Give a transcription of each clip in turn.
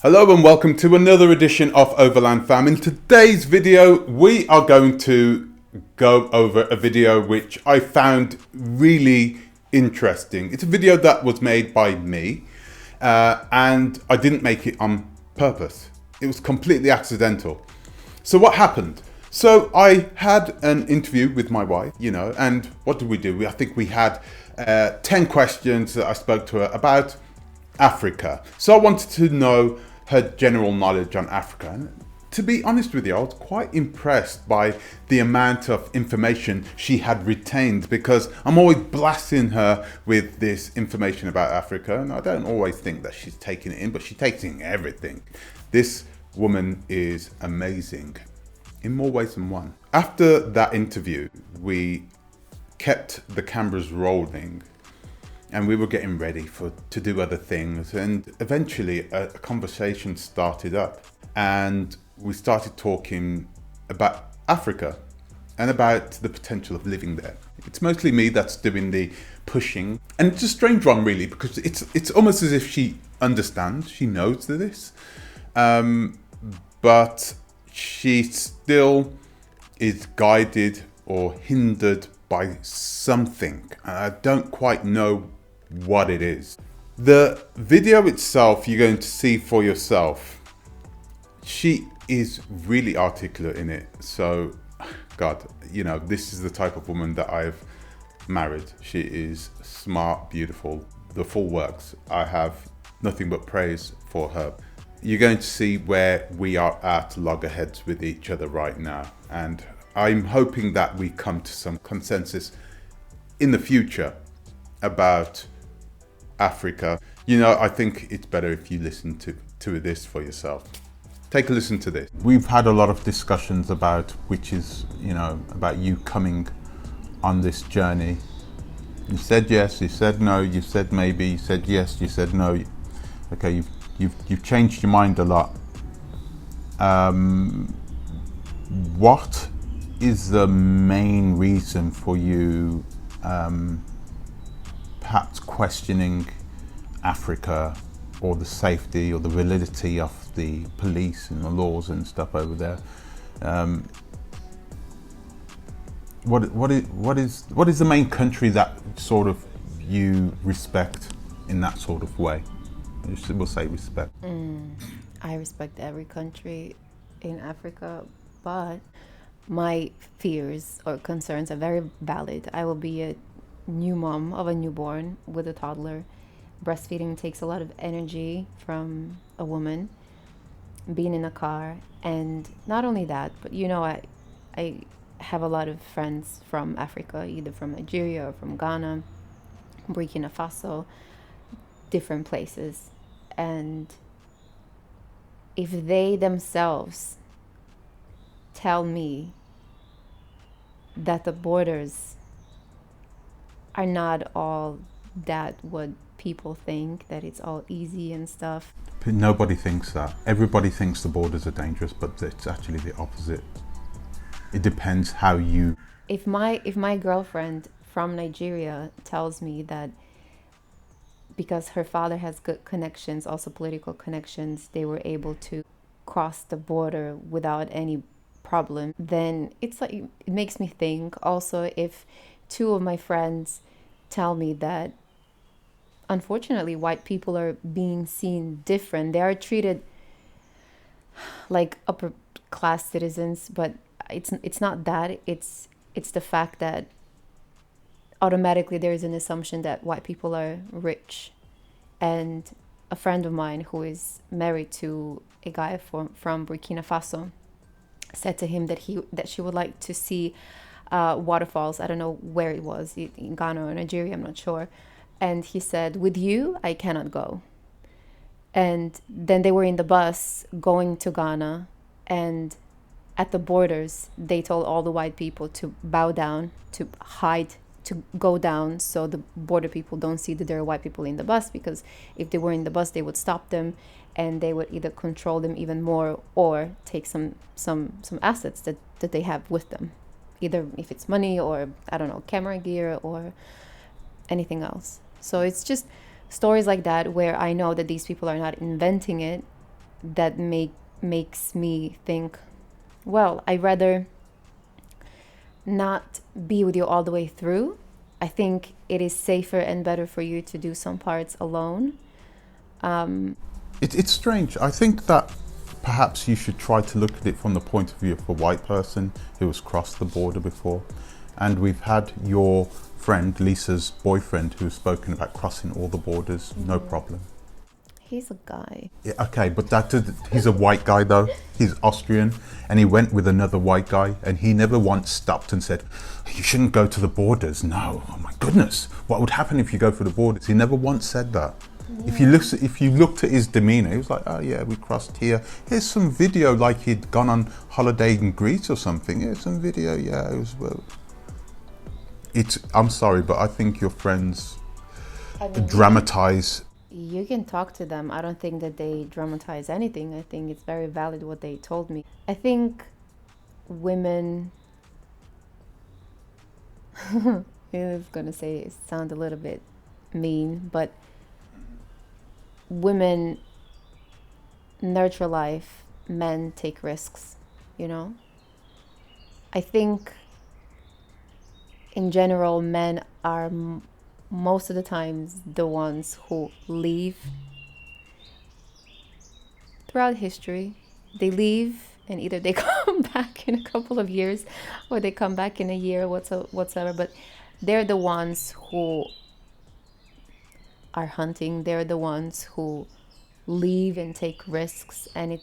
Hello and welcome to another edition of Overland Fam. In today's video, we are going to go over a video which I found really interesting. It's a video that was made by me and I didn't make it on purpose. It was completely accidental. So what happened? So I had an interview with my wife, and what did we do? I think we had 10 questions that I spoke to her about Africa. So I wanted to know her general knowledge on Africa. And to be honest with you, I was quite impressed by the amount of information she had retained, because I'm always blasting her with this information about Africa and I don't always think that she's taking it in, but she takes in everything. This woman is amazing in more ways than one. After that interview, we kept the cameras rolling and we were getting ready to do other things, and eventually a conversation started up and we started talking about Africa and about the potential of living there. It's mostly me that's doing the pushing, and it's a strange one really, because it's almost as if she understands, she knows this, but she still is guided or hindered by something. I don't quite know what it is. The video itself you're going to see for yourself. She is really articulate in it. So, God, this is the type of woman that I've married. She is smart, beautiful, the full works. I have nothing but praise for her. You're going to see where we are at loggerheads with each other right now. And I'm hoping that we come to some consensus in the future about Africa. I think it's better if you listen to this for yourself. Take a listen to this. We've had a lot of discussions about about you coming on this journey. You said yes, you said no, you said maybe, you said yes, you said no. Okay, you've changed your mind a lot. What is the main reason for you perhaps questioning Africa, or the safety or the validity of the police and the laws and stuff over there? What is the main country that sort of you respect in that sort of way? We'll say respect. I respect every country in Africa, but my fears or concerns are very valid. I will be a new mom of a newborn with a toddler. Breastfeeding takes a lot of energy from a woman. Being in a car, and not only that, but I have a lot of friends from Africa, either from Nigeria or from Ghana, Burkina Faso, different places. And if they themselves tell me that the borders are not all that what people think, that it's all easy and stuff. Nobody thinks that. Everybody thinks the borders are dangerous, but it's actually the opposite. It depends how you... If my girlfriend from Nigeria tells me that because her father has good connections, also political connections, they were able to cross the border without any problem, then it's like, it makes me think. Also, if two of my friends tell me that unfortunately white people are being seen different, they are treated like upper class citizens, but it's not that, it's the fact that automatically there is an assumption that white people are rich. And a friend of mine who is married to a guy from Burkina Faso said to him that she would like to see waterfalls. I don't know where it was, in Ghana or Nigeria, I'm not sure. And he said, with you, I cannot go. And then they were in the bus going to Ghana, and at the borders, they told all the white people to bow down, to hide, to go down, so the border people don't see that there are white people in the bus, because if they were in the bus, they would stop them and they would either control them even more or take some assets that they have with them, either if it's money or, I don't know, camera gear or anything else. So it's just stories like that where I know that these people are not inventing it. that makes me think, well, I'd rather not be with you all the way through. I think it is safer and better for you to do some parts alone. It's strange. I think that perhaps you should try to look at it from the point of view of a white person who has crossed the border before. And we've had your friend, Lisa's boyfriend, who's spoken about crossing all the borders, no problem. He's a guy. Yeah, okay, but he's a white guy though. He's Austrian, and he went with another white guy, and he never once stopped and said, "You shouldn't go to the borders." No, oh my goodness, what would happen if you go for the borders? He never once said that. Yeah. If you looked at his demeanor, he was like, "Oh yeah, we crossed here. Here's some video, like he'd gone on holiday in Greece or something. Here's some video. Yeah, it was." Well, I'm sorry, but I think your friends dramatize. You can talk to them. I don't think that they dramatize anything. I think it's very valid what they told me. I think women, I was gonna sound a little bit mean, but women nurture life, men take risks, you know? I think in general, men are most of the times the ones who leave throughout history. They leave and either they come back in a couple of years or they come back in a year whatsoever, but they're the ones who are hunting. They're the ones who leave and take risks, and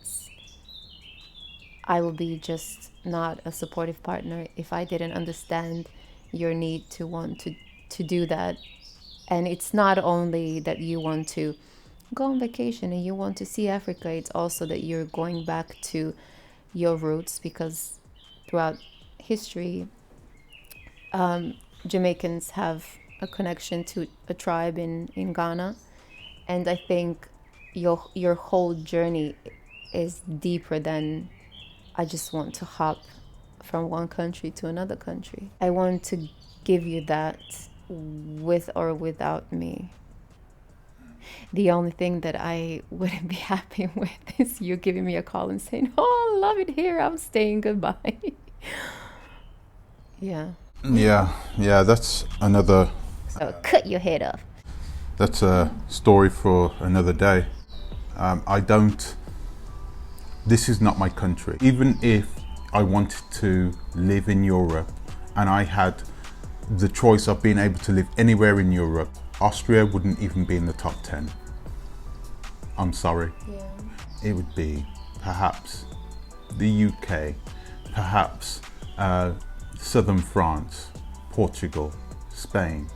I will be just not a supportive partner if I didn't understand your need to want to do that. And it's not only that you want to go on vacation and you want to see Africa, it's also that you're going back to your roots, because throughout history, Jamaicans have a connection to a tribe in Ghana. And I think your whole journey is deeper than I just want to hop from one country to another country. I want to give you that with or without me. The only thing that I wouldn't be happy with is you giving me a call and saying, "Oh, I love it here, I'm staying, goodbye." Yeah, That's another. So cut your head off. That's a story for another day. This is not my country. Even if I wanted to live in Europe and I had the choice of being able to live anywhere in Europe, Austria wouldn't even be in the top 10. I'm sorry. Yeah. It would be perhaps the UK, perhaps southern France, Portugal, Spain,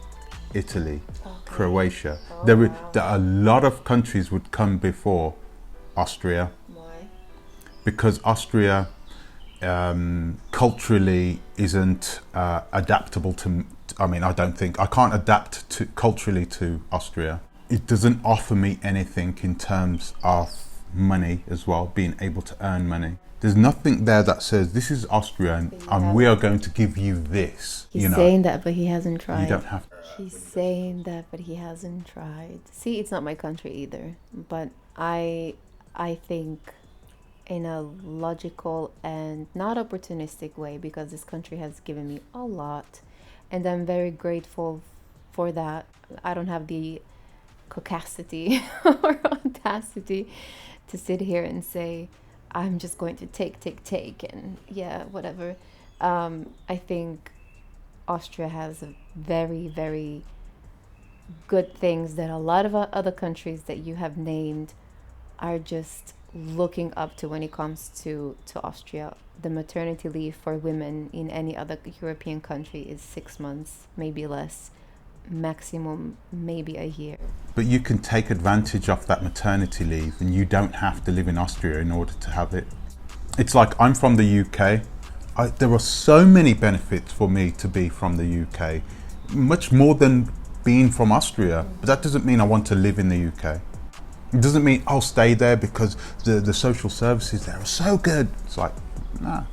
Italy, Croatia. There are a lot of countries would come before Austria. Why? Because Austria culturally isn't adaptable to, I can't adapt culturally to Austria. It doesn't offer me anything in terms of money as well, being able to earn money. There's nothing there that says this is Austria and we are going to give you this. He's saying that, but he hasn't tried. You don't have to. He's saying that, but he hasn't tried. See, it's not my country either, but I think in a logical and not opportunistic way, because this country has given me a lot and I'm very grateful for that. I don't have the caucasity or audacity to sit here and say I'm just going to take and yeah, whatever. I think Austria has a very, very good things that a lot of other countries that you have named are just looking up to when it comes to Austria. The maternity leave for women in any other European country is 6 months, maybe less, maximum maybe a year. But you can take advantage of that maternity leave and you don't have to live in Austria in order to have it. It's like I'm from the UK. There are so many benefits for me to be from the UK, much more than being from Austria. But that doesn't mean I want to live in the UK. It doesn't mean I'll stay there because the social services there are so good. It's like, nah.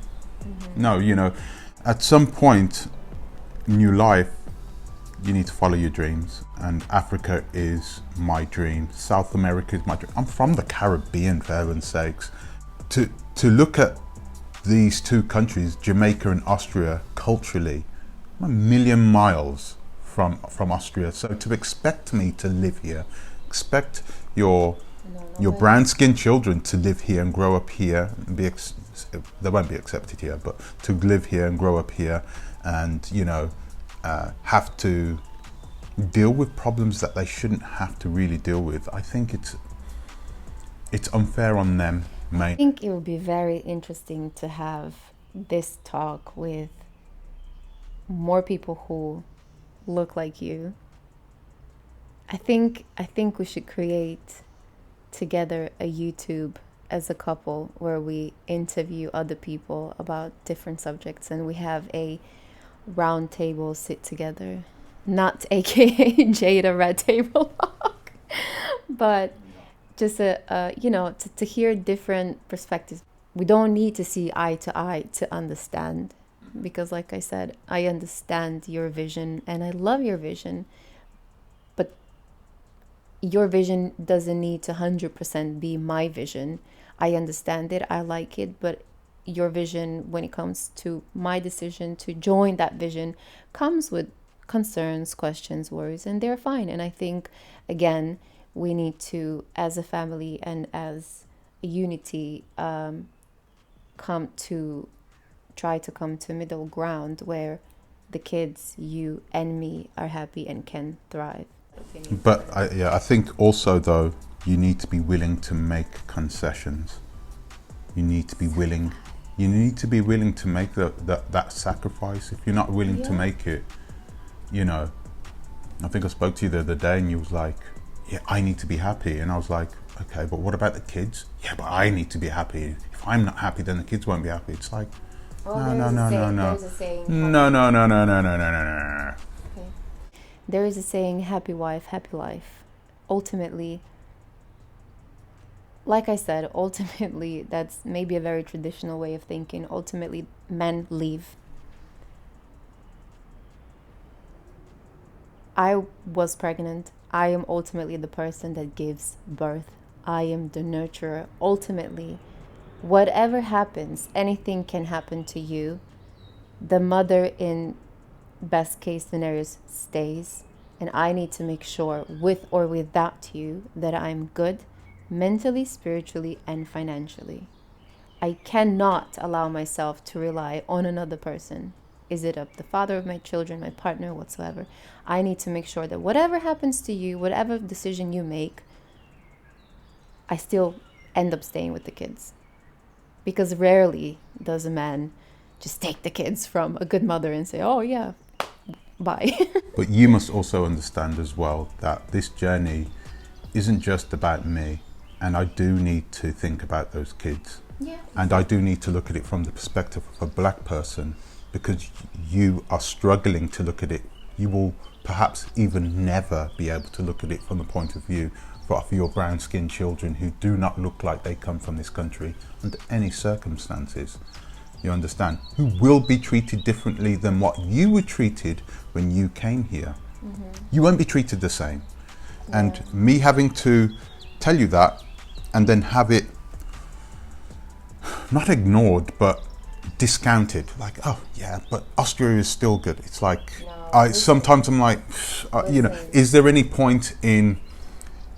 No, at some point in your life, you need to follow your dreams, and Africa is my dream. South America is my dream. I'm from the Caribbean, for heaven's sakes. To look at these two countries, Jamaica and Austria, culturally, I'm a million miles from Austria. So to expect me to live here, expect your brown-skinned children to live here and grow up here, and they won't be accepted here, but to live here and grow up here, and have to deal with problems that they shouldn't have to really deal with. I think it's unfair on them, mate. I think it would be very interesting to have this talk with more people who look like you. I think we should create together a YouTube as a couple where we interview other people about different subjects, and we have a round table sit together, not aka Jada Red Table Talk, but just to hear different perspectives. We don't need to see eye to eye to understand, because like I said, I understand your vision and I love your vision, but your vision doesn't need to 100% be my vision. I understand it, I like it, but your vision, when it comes to my decision to join that vision, comes with concerns, questions, worries, and they're fine. And I think, again, we need to, as a family and as a unity, try to come to a middle ground where the kids, you and me, are happy and can thrive. But I think also, though, you need to be willing to make concessions. You need to be willing to make that sacrifice. If you're not willing to make it, I think I spoke to you the other day and you was like, yeah, I need to be happy. And I was like, okay, but what about the kids? Yeah, but I need to be happy. If I'm not happy, then the kids won't be happy. It's like, no. There's a saying. No. Okay. There is a saying, happy wife, happy life. Ultimately, like I said, that's maybe a very traditional way of thinking. Ultimately, men leave. I was pregnant. I am ultimately the person that gives birth. I am the nurturer. Ultimately, whatever happens, anything can happen to you. The mother, in best case scenarios, stays. And I need to make sure, with or without you, that I'm good mentally, spiritually, and financially. I cannot allow myself to rely on another person. Is it up the father of my children, my partner, whatsoever? I need to make sure that whatever happens to you, whatever decision you make, I still end up staying with the kids. Because rarely does a man just take the kids from a good mother and say, oh yeah, bye. But you must also understand as well that this journey isn't just about me. And I do need to think about those kids. Yeah. And I do need to look at it from the perspective of a black person, because you are struggling to look at it. You will perhaps even never be able to look at it from the point of view of your brown-skinned children who do not look like they come from this country under any circumstances. You understand? Who will be treated differently than what you were treated when you came here. Mm-hmm. You won't be treated the same. Yeah. And me having to tell you that and then have it not ignored but discounted, like, oh yeah, but Austria is still good. It's like, sometimes I'm like, is there any point in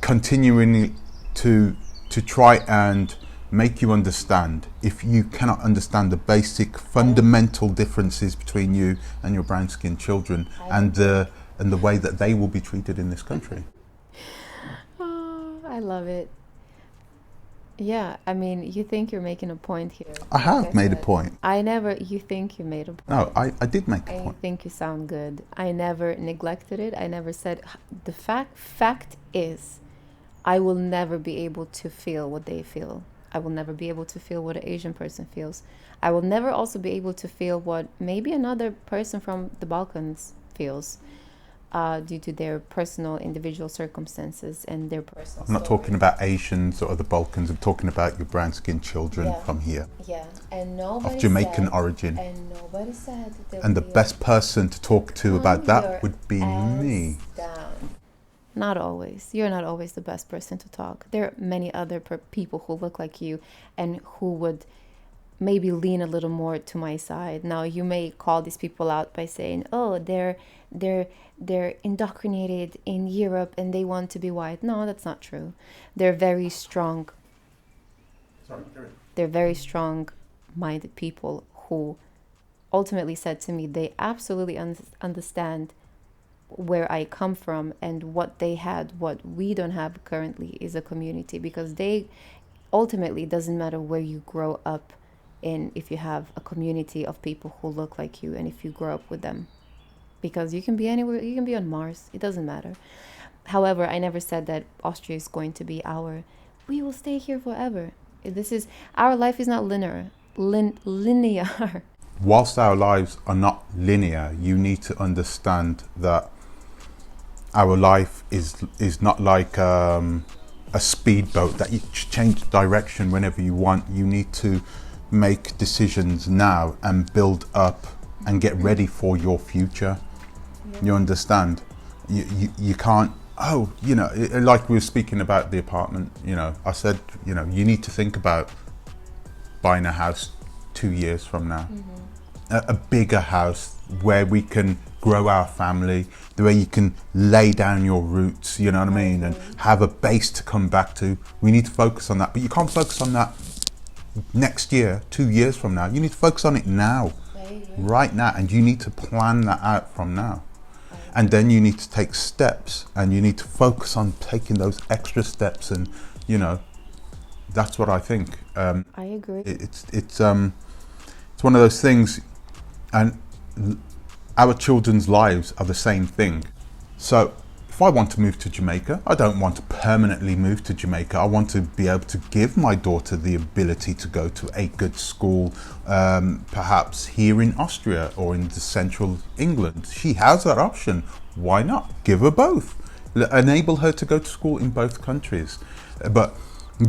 continuing to try and make you understand if you cannot understand the basic fundamental differences between you and your brown-skinned children and the way that they will be treated in this country? Oh, I love it. Yeah, I mean, you think you're making a point here. I have made a point. You think you made a point. No, I did make a point. I think you sound good. I never neglected it. I never said, the fact is, I will never be able to feel what they feel. I will never be able to feel what an Asian person feels. I will never also be able to feel what maybe another person from the Balkans feels. due to their personal individual circumstances and their personal I'm not talking about Asians or the Balkans. I'm talking about your brown-skinned children Yeah. from here, Yeah, and nobody of Jamaican said, origin. and nobody said that they And the would be best person to talk to about calm that your would be ass me. down. Not always. You're not always the best person to talk. There are many other people who look like you and who would maybe lean a little more to my side. Now you may call these people out by saying, "Oh, they're indoctrinated in Europe and they want to be white." No, that's not true. They're very strong. They're very strong-minded people who ultimately said to me they absolutely understand where I come from, and what they had, what we don't have currently, is a community. Because they ultimately, doesn't matter where you grow up in, if you have a community of people who look like you and if you grow up with them, because you can be anywhere, you can be on Mars, it doesn't matter. However, I never said that Austria is going to be we will stay here forever. This is, our life is not linear. Whilst our lives are not linear, you need to understand that our life is not like a speedboat that you change direction whenever you want. You need to make decisions now and build up and get ready for your future. Yeah. You understand? You can't, like we were speaking about the apartment, I said, you need to think about buying a house 2 years from now. A bigger house where we can grow our family, the way you can lay down your roots, you know what I mean, and have a base to come back to. We need to focus on that, but you can't focus on that next year, 2 years from now. You need to focus on it now, right now, and you need to plan that out from now. And then you need to take steps, and you need to focus on taking those extra steps, and that's what I think. I agree. It's one of those things, and our children's lives are the same thing. So if I want to move to Jamaica, I don't want to permanently move to Jamaica. I want to be able to give my daughter the ability to go to a good school, perhaps here in Austria or in the central England. She has that option. Why not? Give her both. Enable her to go to school in both countries. But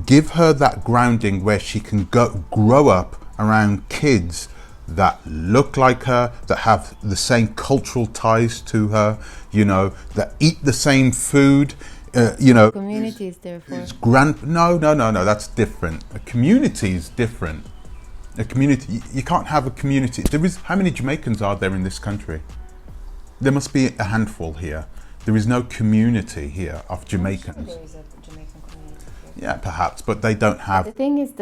give her that grounding where she can grow up around kids that look like her, that have the same cultural ties to her, that eat the same food, Community is there for. No, that's different. A community is different. A community, you can't have a community. How many Jamaicans are there in this country? There must be a handful here. There is no community here of Jamaicans. There is a Jamaican community here. Yeah, perhaps, but they don't have. The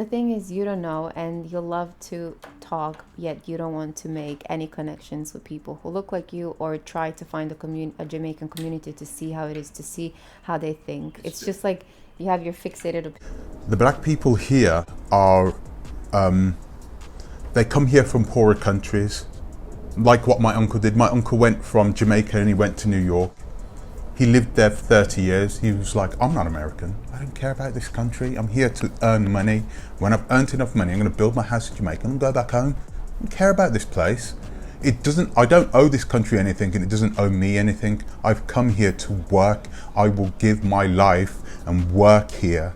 thing is, you don't know, and you love to talk, yet you don't want to make any connections with people who look like you, or try to find a Jamaican community to see how it is, to see how they think. It's just like you have your fixated. The black people here are, they come here from poorer countries, like what my uncle did. My uncle went from Jamaica and he went to New York. He lived there for 30 years. He was like, I'm not American. I don't care about this country. I'm here to earn money. When I've earned enough money, I'm going to build my house in Jamaica and go back home. I don't care about this place. I don't owe this country anything, and it doesn't owe me anything. I've come here to work. I will give my life and work here,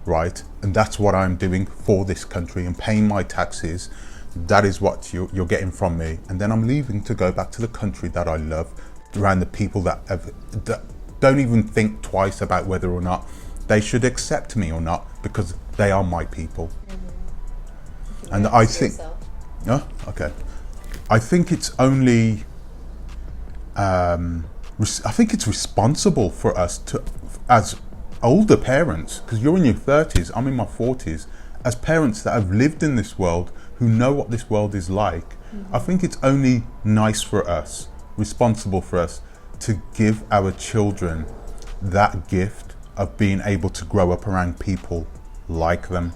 right? And that's what I'm doing for this country and paying my taxes. That is what you're getting from me. And then I'm leaving to go back to the country that I love, around the people that don't even think twice about whether or not they should accept me or not, because they are my people. And I think, okay. I think it's only, I think it's responsible for us to, as older parents, because you're in your 30s, I'm in my 40s, as parents that have lived in this world, who know what this world is like, I think it's only nice for us, responsible for us, to give our children that gift of being able to grow up around people like them.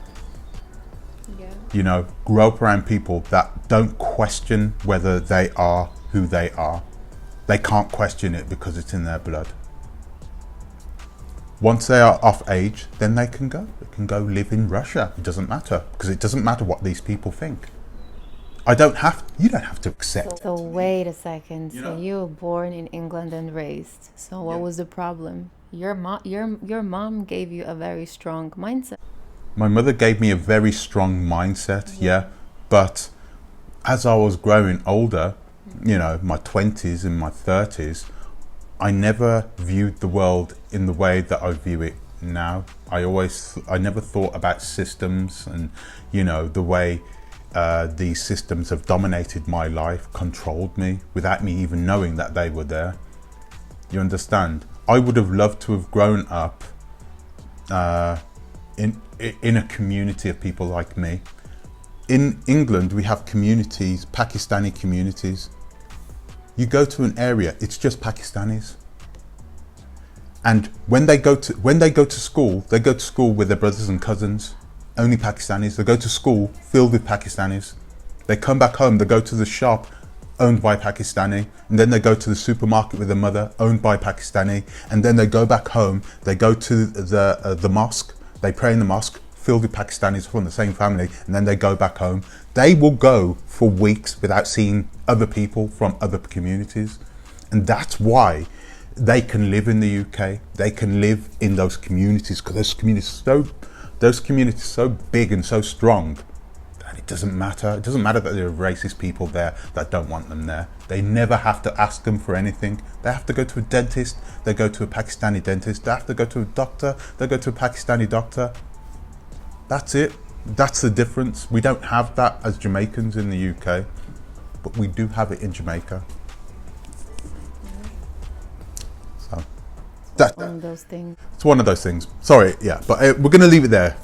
Grow up around people that don't question whether they are who they are. They can't question it because it's in their blood. Once they are of age, then they can go. They can go live in Russia. It doesn't matter, because it doesn't matter what these people think. You don't have to accept. So wait a second. You So know? you were born in England and raised. So what Yeah. was the problem? Your mom gave you a very strong mindset. My mother gave me a very strong mindset, yeah. But as I was growing older, you know, my 20s and my 30s, I never viewed the world in the way that I view it now. I never thought about systems and, you know, the way these systems have dominated my life, controlled me without me even knowing that they were there. You understand? I would have loved to have grown up in a community of people like me. In England, we have communities, Pakistani communities. You go to an area, it's just Pakistanis. And when they go to school, they go to school with their brothers and cousins, only Pakistanis. They go to school filled with Pakistanis. They come back home, they go to the shop owned by Pakistani, and then they go to the supermarket with their mother, owned by Pakistani, and then they go back home, they go to the mosque, they pray in the mosque, filled with Pakistanis from the same family, and then they go back home. They will go for weeks without seeing other people from other communities. And that's why they can live in the UK. They can live in those communities because those communities are so big and so strong that it doesn't matter. It doesn't matter that there are racist people there that don't want them there. They never have to ask them for anything. They have to go to a dentist. They go to a Pakistani dentist. They have to go to a doctor. They go to a Pakistani doctor. That's it. That's the difference. We don't have that as Jamaicans in the UK, but we do have it in Jamaica. So One of those things. it's one of those things. Sorry, yeah, but we're going to leave it there,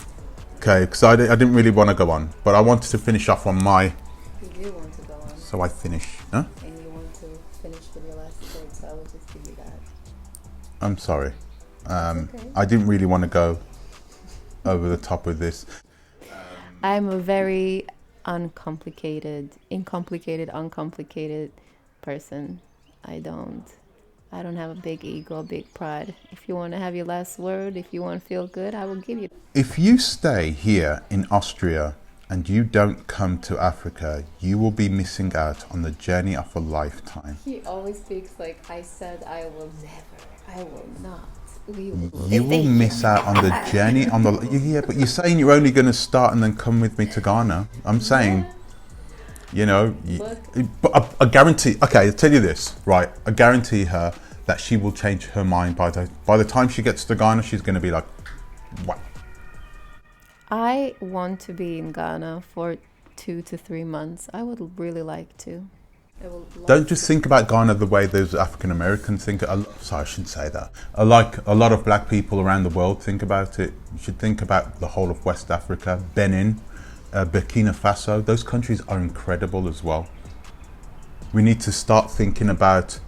okay? Because I didn't really want to go on, but I wanted to finish off on my. You do want to go on, So I finish. Huh? and you want to finish with your last word, so I will just give you that. I'm sorry. Okay. I didn't really want to go over the top with this. I'm a very uncomplicated person. I don't have a big ego, a big pride. If you want to have your last word, if you want to feel good, I will give you. If you stay here in Austria and you don't come to Africa, you will be missing out on the journey of a lifetime. He always speaks like I said. I will never. I will not. You will miss out on the journey yeah, but you're saying you're only going to start and then come with me to Ghana. I'm saying, you know, but I guarantee. Okay, I'll tell you this, right? I guarantee her that she will change her mind by the time she gets to Ghana. She's going to be like, what? I want to be in Ghana for 2 to 3 months. I would really like to. Don't just think about Ghana the way those African Americans think. Sorry, I shouldn't say that. Like a lot of black people around the world think about it. You should think about the whole of West Africa, Benin, Burkina Faso. Those countries are incredible as well. We need to start thinking about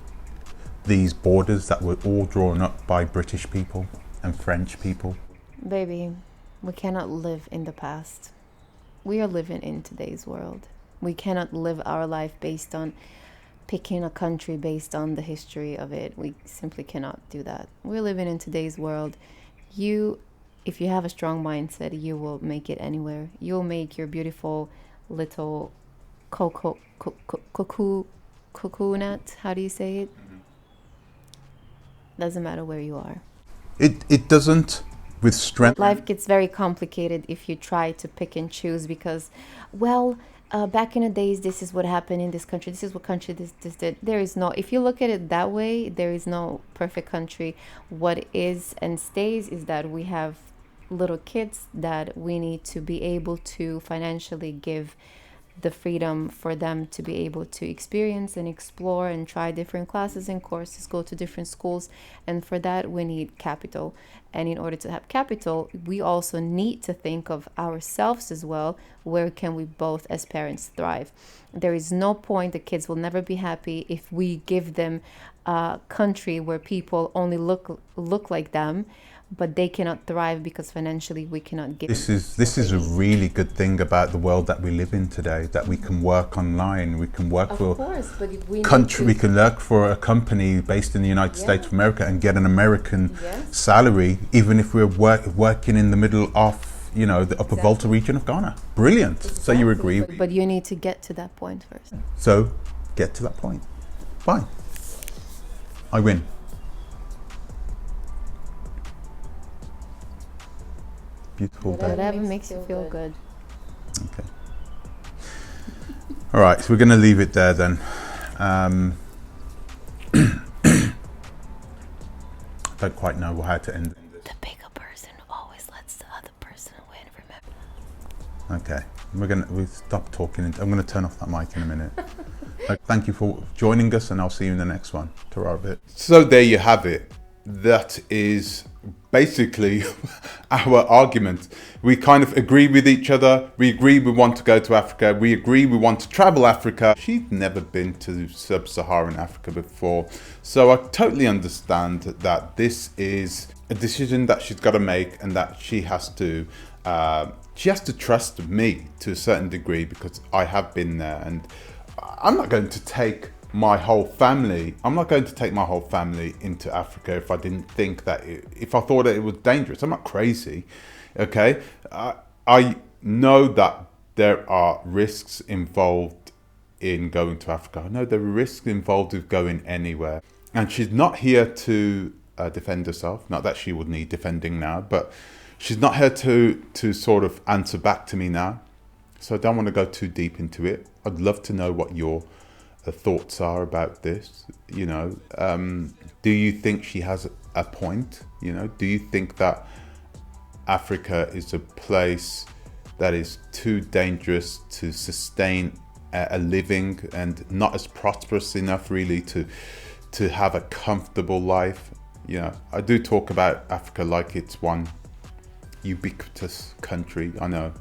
these borders that were all drawn up by British people and French people. Baby, we cannot live in the past. We are living in today's world. We cannot live our life based on picking a country based on the history of it. We simply cannot do that. We're living in today's world. If you have a strong mindset, you will make it anywhere. You'll make your beautiful little coconut. How do you say it? Doesn't matter where you are. It doesn't. With strength. Life gets very complicated if you try to pick and choose because, well, back in the days, this is what happened in this country. This is what country this did. There is no, if you look at it that way, there is no perfect country. What is and stays is that we have little kids that we need to be able to financially give the freedom for them to be able to experience and explore and try different classes and courses, go to different schools. And for that, we need capital. And in order to have capital, we also need to think of ourselves as well. Where can we both as parents thrive? There is no point, the kids will never be happy if we give them a country where people only look like them, but they cannot thrive because financially we cannot give. This is a really good thing about the world that we live in today, that we can work online, we can work for country, we can work for a company based in the United States of America and get an American salary, even if we're working in the middle of you know, the Upper Volta region of Ghana. Brilliant. So you agree. But you need to get to that point first. So get to that point. Fine. I win. Beautiful day. Whatever makes you feel good. Okay. All right, so we're going to leave it there then. I don't quite know how to end it. The bigger person always lets the other person win, remember? Okay, we stop talking. I'm going to turn off that mic in a minute. Thank you for joining us, and I'll see you in the next one. Ta-ra a bit. So there you have it. That is basically our argument. We kind of agree with each other. We agree we want to go to Africa. We agree we want to travel Africa. She's never been to sub-Saharan Africa before. So I totally understand that this is a decision that she's got to make, and that she has to trust me to a certain degree, because I have been there, and I'm not going to take my whole family. I'm not going to take my whole family into Africa if I didn't think that, if I thought that it was dangerous. I'm not crazy, okay? I know that there are risks involved in going to Africa. I know there are risks involved with going anywhere. And she's not here to defend herself. Not that she would need defending now, but she's not here to sort of answer back to me now. So I don't want to go too deep into it. I'd love to know what your thoughts are about this. You know, do you think she has a point? You know, do you think that Africa is a place that is too dangerous to sustain a living, and not as prosperous enough really to have a comfortable life? You know, I do talk about Africa like it's one ubiquitous country. I know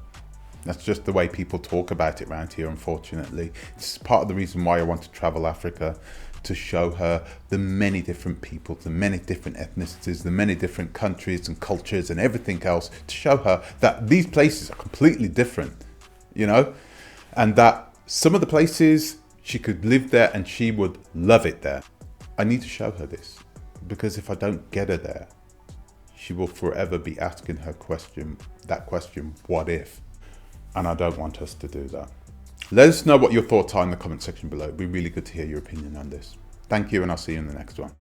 that's just the way people talk about it around here, unfortunately. It's part of the reason why I want to travel Africa, to show her the many different people, the many different ethnicities, the many different countries and cultures and everything else, to show her that these places are completely different, you know, and that some of the places she could live there and she would love it there. I need to show her this, because if I don't get her there, she will forever be asking that question, what if? And I don't want us to do that. Let us know what your thoughts are in the comment section below. It'd be really good to hear your opinion on this. Thank you, and I'll see you in the next one.